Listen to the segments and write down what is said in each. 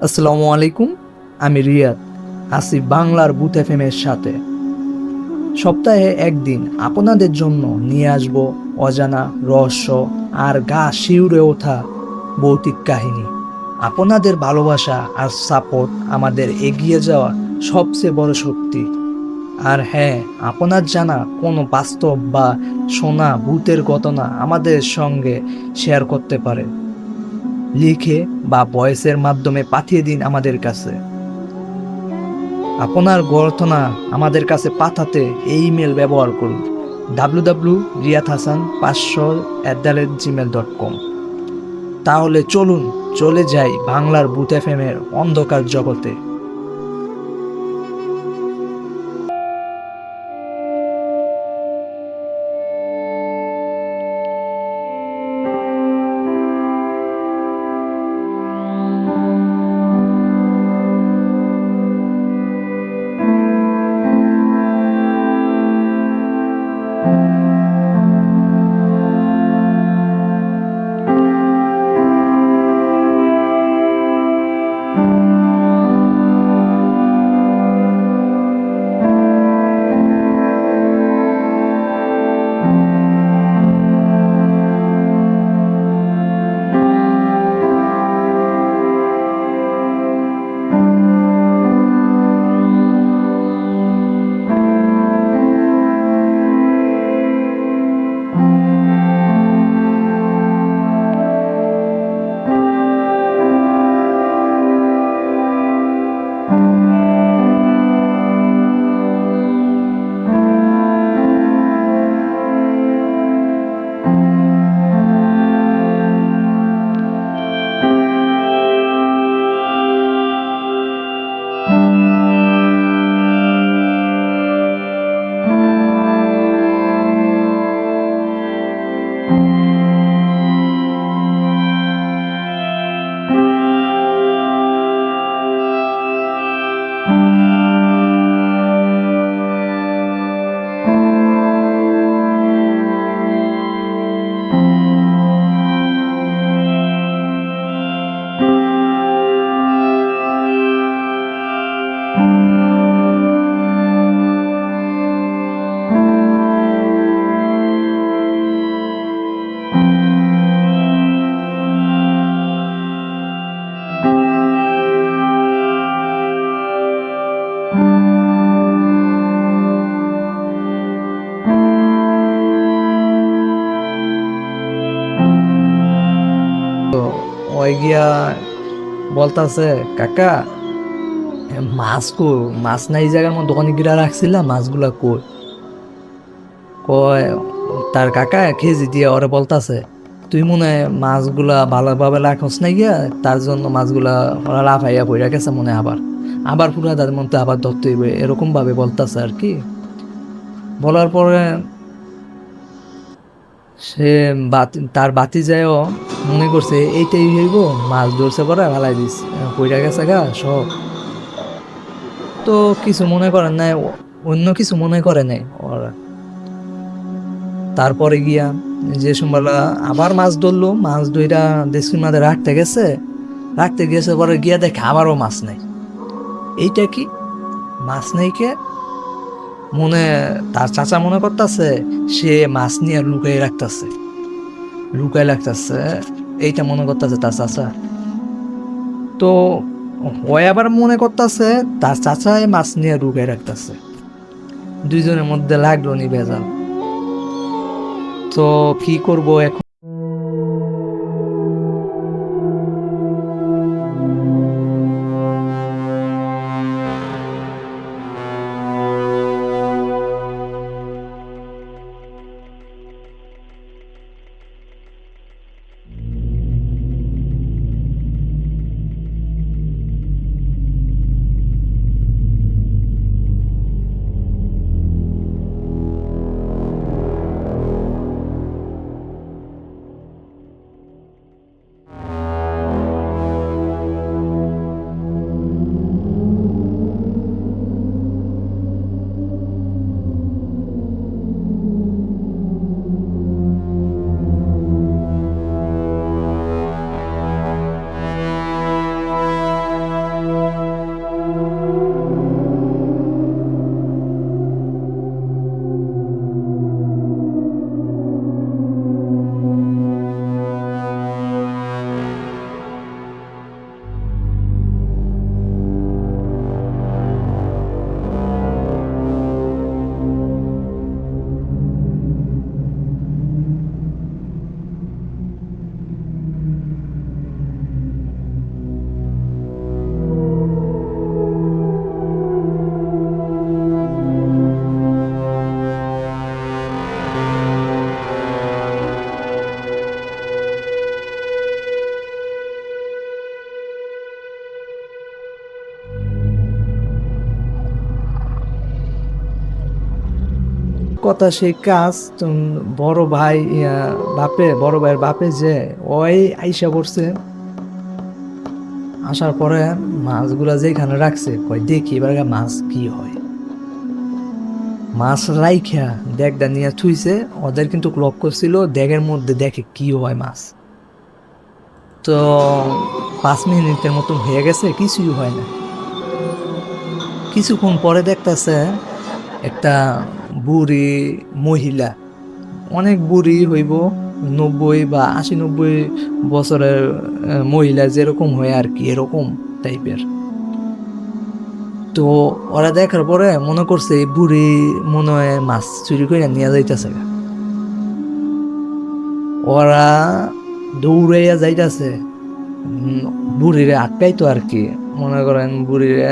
আসসালামু আলাইকুম। আমি রিয়াদ, আছি বাংলার বুথ এফএম এর সাথে। সপ্তাহে একদিন আপনাদের জন্য নিয়ে আসব অজানা রহস্য আর গা শিউরে ওঠা ভৌতিক কাহিনী। আপনাদের ভালোবাসা আর সাপোর্ট আমাদের এগিয়ে যাওয়ার সবচেয়ে বড় শক্তি। আর হ্যাঁ, আপনার জানা কোনো বাস্তব বা শোনা ভূতের ঘটনা আমাদের সঙ্গে শেয়ার করতে পারেন। লিখে বা ভয়েসের মাধ্যমে পাঠিয়ে দিন আমাদের কাছে। আপনার ঘটনা আমাদের কাছে পাঠাতে এই ইমেল ব্যবহার করুন www.riyadhasan500@gmail.com। তাহলে চলুন চলে যাই বাংলার বুথ এফএম এর অন্ধকার জগতে। তো ওই গিয়া বলতাছে, কাকা মাছ কো, মাছ নাই এই জায়গার মধ্যে দোকানে গিরা রাখছিলাম, মাছগুলা কই? কয় তার কাকা কেজি দিয়ে ওরে বলতাছে, তুই মনে হয় মাছগুলা ভালোভাবে রাখস না গিয়া, তার জন্য মাছগুলা ওরা লাফাইয়া পইরা গেছে মনে হয়। আবার আবার পুরা তাদের মধ্যে আবার ধরতে হইবে, এরকম ভাবে বলতাছে আর কি। বলার পরে সে তার বাতি যায়ও মনে করছে এইটাই হইব, মাছ ধরছে পরে ভালাই দিস, পইরা গেছে গা সব। তো কিছু মনে করেন নাই, অন্য কিছু মনে করে নাই ওরা। তারপরে গিয়া যে সময়বেলা আবার মাছ ধরলো, মাছ ধইরা দেশের মাঝে রাখতে গেছে পরে গিয়া দেখে আবারও মাছ নাই। এইটা কি, মাছ নাই কে? মনে তার চাচা মনে করতেছে সে মাছ নিয়ে লুকাই রাখতেছে, এইটা মনে করতেছে তার চাচা। তো ওই আবার মনে করতেছে তার চাচাই মাছ নিয়ে লুকাই রাখতেছে। দুইজনের মধ্যে লাগলো নি ভেজাল। তো কি করব এখন? কথা সেই কাজ বড় ভাই বড় ভাইয়ের বাপে যে ওই আইসা করছে। আসার পরে মাছগুলা যেখানে রাখছে কই দেখি এবার মাছ কি হয়। মাছ রাইখা ডেকটা নিয়ে থুইছে, ওদের কিন্তু লক্ষ্য ছিল ডেগের মধ্যে দেখে কি হয় মাছ। তো 5 মিনিটের মতন হয়ে গেছে, কিছুই হয় না। কিছুক্ষণ পরে দেখতেছে একটা বুড়ি মহিলা, অনেক বুড়ি হইব, 90 বা 80 90 বছরের মহিলা যেরকম হয় আর কি, এরকম টাইপের। তো ওরা দেখার পরে মনে করছে এই বুড়ি মনে হয় মাছ চুরি করে নিয়ে যাইতেছে। ওরা দৌড়াইয়া যাইতাছে, বুড়িরে আটকাইতো আর কি। মনে করেন বুড়িরে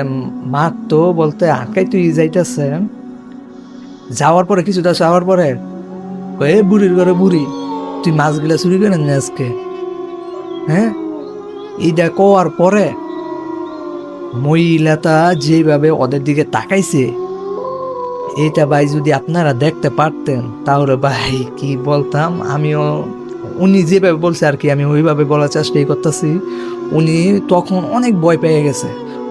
মারতো বলতে আটকাইতো যাইতাছে। যাওয়ার পরে কিছুটা যাওয়ার পরে কয়ে বুড়ির ঘরে বুড়ি, তুই মাছগুলা চুরি করে নিয়ে আজকে, হ্যাঁ? এইটা কওয়ার পরে মহিলাটা যেভাবে ওদের দিকে তাকাইছে, এইটা ভাই যদি আপনারা দেখতে পারতেন তাহলে ভাই কি বলতাম আমিও। উনি যেভাবে বলছে আর কি, আমি ওইভাবে বলার চেষ্টাই করতেছি। উনি তখন অনেক ভয় পেয়ে গেছে,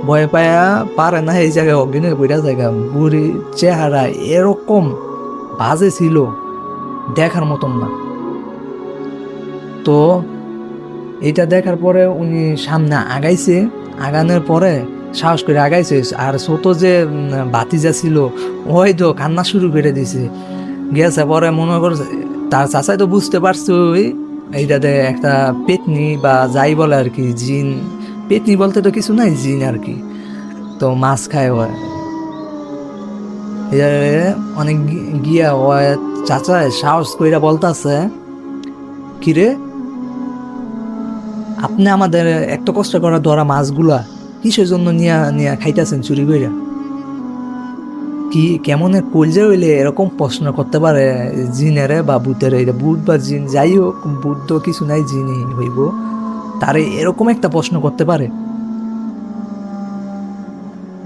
ভয় পায়া পারে না এই জায়গায় অজ্ঞান হয়ে পড়া জায়গা। বুড়ি চেহারা এরকম বাজে ছিল, দেখার মতন না। তো এটা দেখার পরে উনি সামনে আগাইছে, আগানোর পরে সাহস করে আগাইছে। আর ছোট যে ভাতিজা ছিল ওই তো কান্না শুরু করে দিছে। গেছে পরে মনে করছে তার চাচাই তো বুঝতে পারছে ওই এইটাতে একটা পেতনি বা যাই বলে আর কি, জিন। পেতনি বলতে তো কিছু নাই, জিন আর কি। তো মাছ খায় হয় অনেক গিয়া ওই চাচা সাহস কইরা বলতাছে, কিরে আপনি আমাদের এত কষ্ট করে ধরা মাছগুলা কিসের জন্য নিয়া নিয়া খাইতেছেন চুরি কইরা? কি কেমন কলজা হইলে এরকম প্রশ্ন করতে পারে জিনেরে বা ভূতেরে? এটা ভূত বা জিন যাই হোক, ভূত তো কিছু নাই, জিনই হইব। তারে এরকম একটা প্রশ্ন করতে পারে?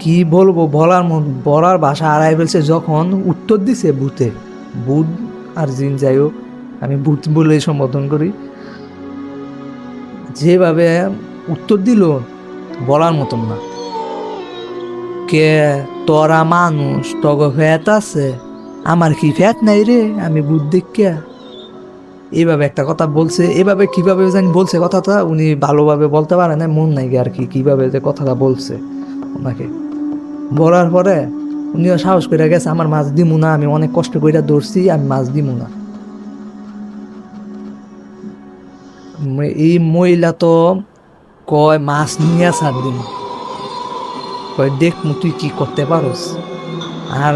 কি বলবো, বলার ভাষা হারাই ফেলছে। যখন উত্তর দিছে ভূতে, ভূত আর জিন যাই হোক, আমি ভূত বলে সম্বোধন করি, যেভাবে উত্তর দিল বলার মতন না। কে তোরা মানুষ, তগ ফ্যাট আছে, আমার কি ফ্যাট নাই রে, আমি ভূত দেখিয়া? এইভাবে একটা কথা বলছে। এভাবে কিভাবে জানি বলছে কথাটা, উনি ভালোভাবে বলতে পারে না, মন নাই আর কি কিভাবে যে কথাটা বলছে ওনাকে। বলার পরে উনিও সাহস করে গেছে, আমার মাছ দিমু না, আমি অনেক কষ্ট করে ধরছি, আমি মাছ দিমু না। এই মহিলা তো কয় মাছ নিয়ে ছাড় দিন, কয় দেখ তুই কি করতে পারস। আর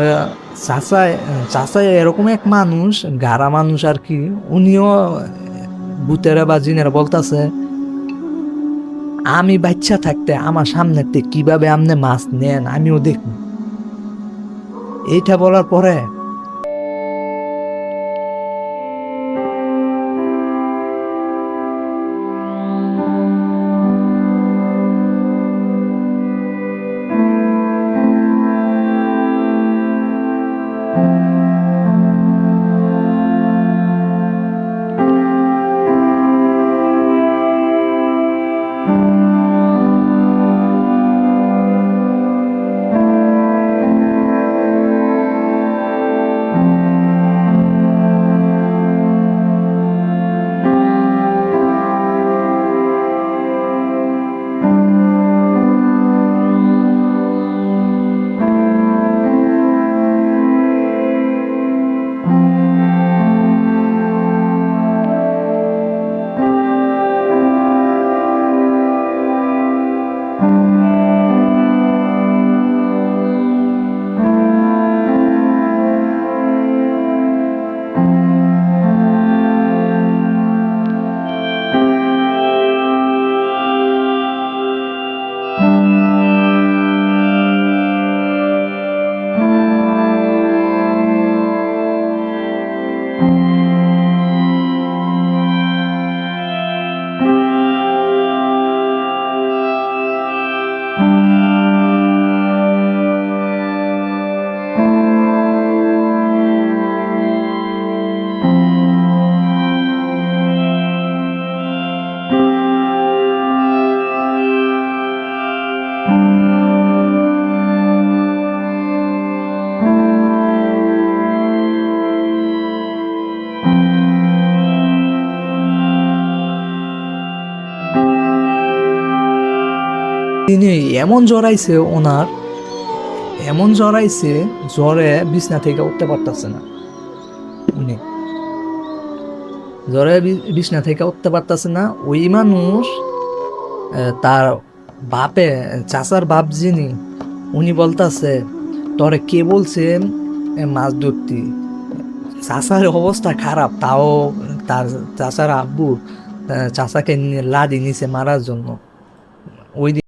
চাচাই চাচাই এরকম এক মানুষ, গাড়া মানুষ আর কি। উনিও ভূতেরা বা জিনেরা বলতাছে, আমি বাচ্চা থাকতে আমার সামনেতে কিভাবে আমনে মাছ নেন আমিও দেখব। এইটা বলার পরে তিনি এমন জ্বরাইছে ওনার, এমন জ্বরাইছে, জ্বরে বিছনা থেকে উঠতে পারতেছে না। উনি জ্বরে বিছনা থেকে উঠতে পারতেছে না। ওই মানুষ তার বাপে, চাচার বাপ যিনি, উনি বলতাছে, তোরে কে বলছেন মাছ ধরতি? চাচার অবস্থা খারাপ, তাও তার চাচার আব্বু চাচাকে লাদি নিছে মারার জন্য। ওই দিন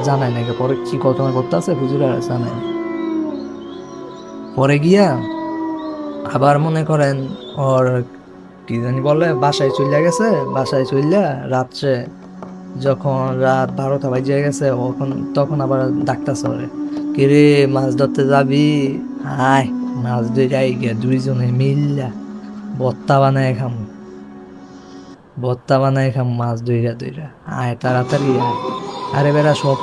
জানাই নাকি পরে কি ঘটনা করতে আছে, হুজুর আর জানাই না। পরে গিয়া আবার মনে করেন ওর কি জানি বলে, বাসায় চলে গেছে। বাসায় চললে রাত্রে যখন রাত 12টা বাজে গেছে, তখন আবার ডাকতেছে ওরে, কিরে মাছ ধরতে যাবি? আয়, মাছ ধরে গিয়া দুইজনে মিললা ভর্তা বানায় খামু, ভর্তা বানায় খামু মাছ ধইরা ধইরা। আয় তাড়াতাড়ি আয়। আরে বেটা সব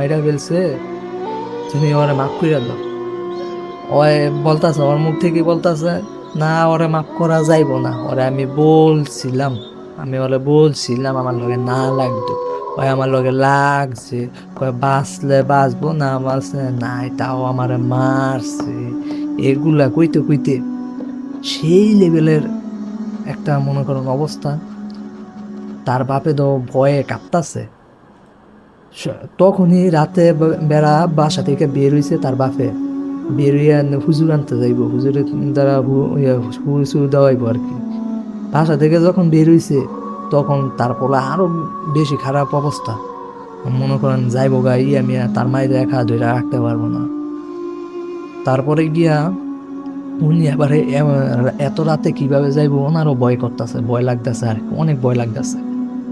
মাইরা ফেলছে, তুমি ওরে মাফ করে দাও। ওই বলতাছে, ওর মুখ থেকে বলতাছে, না ওরে মাফ করা যাইবো না, ওরে আমি বলছিলাম, আমি ওরে বলছিলাম আমার লগে না লাগতো, ওই আমার লগে লাগছে, কয় বাঁচলে বাঁচবো, না বাঁচলে নাই, তাও আমারে মারছে। এগুলা কইতে কইতে সেই লেভেলের একটা মনে করেন অবস্থা। তার বাপে তো ভয়ে কাঁপতাছে। তখনই রাতে বেড়া বাসা থেকে বের হইছে তার বাপে, বের হইয়া হুজুর আনতে যাইব, হুজুরের দ্বারা হুজুর দেওয়াইব আর কি। বাসা থেকে যখন বের হইছে তখন তার পোলা আরো বেশি খারাপ অবস্থা। মনে করেন যাইব গা ইয়া মিয়া, তার মায়ের একা ধরে রাখতে পারবো না। তারপরে গিয়া উনি আবার এত রাতে কিভাবে যাইবো ওনারও ভয় করতেছে, ভয় লাগতেছে আর কি, অনেক ভয় লাগতেছে।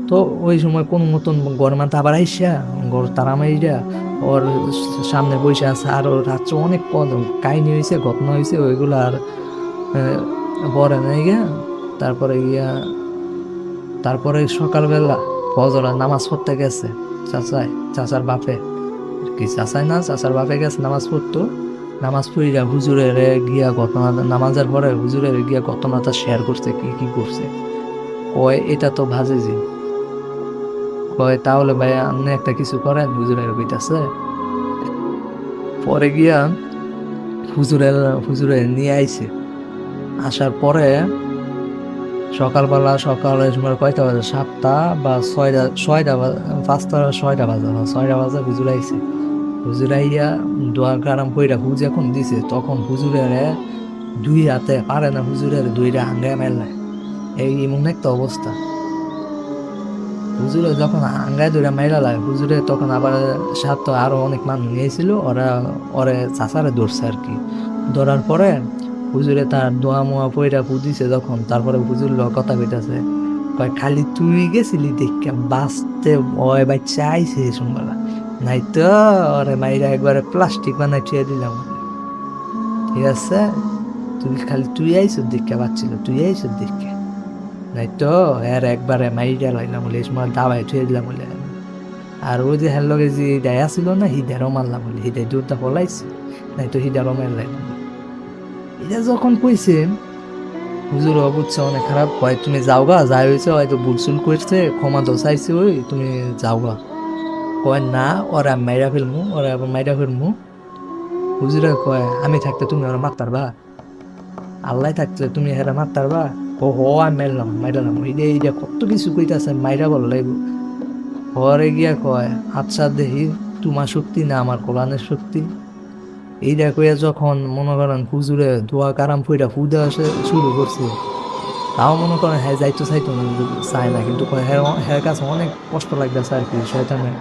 তো ওই সময় কোন মতন ঘর মাথা আবার আইসা ঘর তারা মাইরা ওর সামনে বসে আছে। আর ওর রাত্রে অনেক কাহিনী হয়েছে, ঘটনা হয়েছে, ওইগুলো আর বরে নাই গিয়া। তারপরে গিয়া তারপরে সকালবেলা ফজরের নামাজ পড়তে গেছে চাচাই, চাচার বাপে কি, চাচাই না চাচার বাপে গেছে নামাজ পড়তো। নামাজ পড়িয়া হুজুরের গিয়া ঘটনা, নামাজের পরে হুজুরের গিয়া ঘটনাটা শেয়ার করছে, কি কি করছে। কয় এটা তো ভাজেজি, কয় তাহলে ভাই আপনি একটা কিছু করেন, হুজুরের কইতাছে। পরে গিয়া হুজুরের হুজুরের নিয়ে আইছে। আসার পরে সকালবেলা, সকালের সময় কয়টা বাজে, 7টা বা 6টা, 6টা 5টা 6টা বাজে, 6টা বাজে হুজুর আইছে। হুজুর আইয়া দোয়া কারাম কইরা হুজ যখন দিছে, তখন হুজুরের দুই হাতে পারে না, হুজুরের দুইটা আঙ্গায় মেলায়। এই এমন একটা অবস্থা। হুজুরে যখন আঙ্গায় ধরে মাইরা লাগে হুজুরে, তখন আবার সাথে আরো অনেক মানুষ নিয়েছিল, ওরা ওরে চাচারে ধরছে আর কি। ধরার পরে হুজুরে তার দোয়া মোয়া পইরা পুদিছে যখন, তারপরে হুজুর কথা কইতাছে, কয় খালি তুই গেছিলি দেখে বাঁচতে, ওই বাচ্চা আইছে শুনবেলা, নাই তো ওরে মাইরা একবারে প্লাস্টিক বানাই ছুঁয়ে দিলাম। ঠিক আছে, তুই খালি তুই আইসুর দেখে বাঁচছিল, তুই আইসুর দেখে, নাই তো এর একবারে মাইরা লাইলাম বলে, এই সময় দাবাই ছুঁয়ে দিলাম বলে। আর ওই যে হ্যার লগে যে হিদায়া ছিল না, হিদারও মারলাম বলে, হিদাই দূরটা পলাইছে, নাই তো হিদারও মারলাম। এটা যখন কইছে হুজুর বুঝছে অনেক খারাপ, কয় তুমি যাও গা, যাই হয়েছে হয়তো ভুলসুল করছে, ক্ষমা তো চাইছে, ওই তুমি যাও গা। কয় না, ওরা মাইরা ফেলমু, ওরা আবার মাইরা ফেলমু। হুজুরে কয় আমি থাকতে তুমি ওরা মারতার বা, আল্লাহ থাকতে তুমি হেরা মারতার বা। ও হো আমি মারলাম, মাইরালাম, এইটা কত কিছু কইতাছে, মাইরা বল লাগব। পরে গিয়া কয় আচ্ছা দেখি তোমার শক্তি না আমার কোরআনের শক্তি। এইটা কইয়া যখন মনে করেন হুজুরে দোয়া কারাম ফইরা ফু দেওয়া শুরু করছে, তাও মনে করেন হ্যাঁ যাইতো চাইতো না, চায় না, কিন্তু কয় হ্যাঁ, হ্যাঁ কাছে অনেক কষ্ট লাগতেছে আর কি শয়তানের।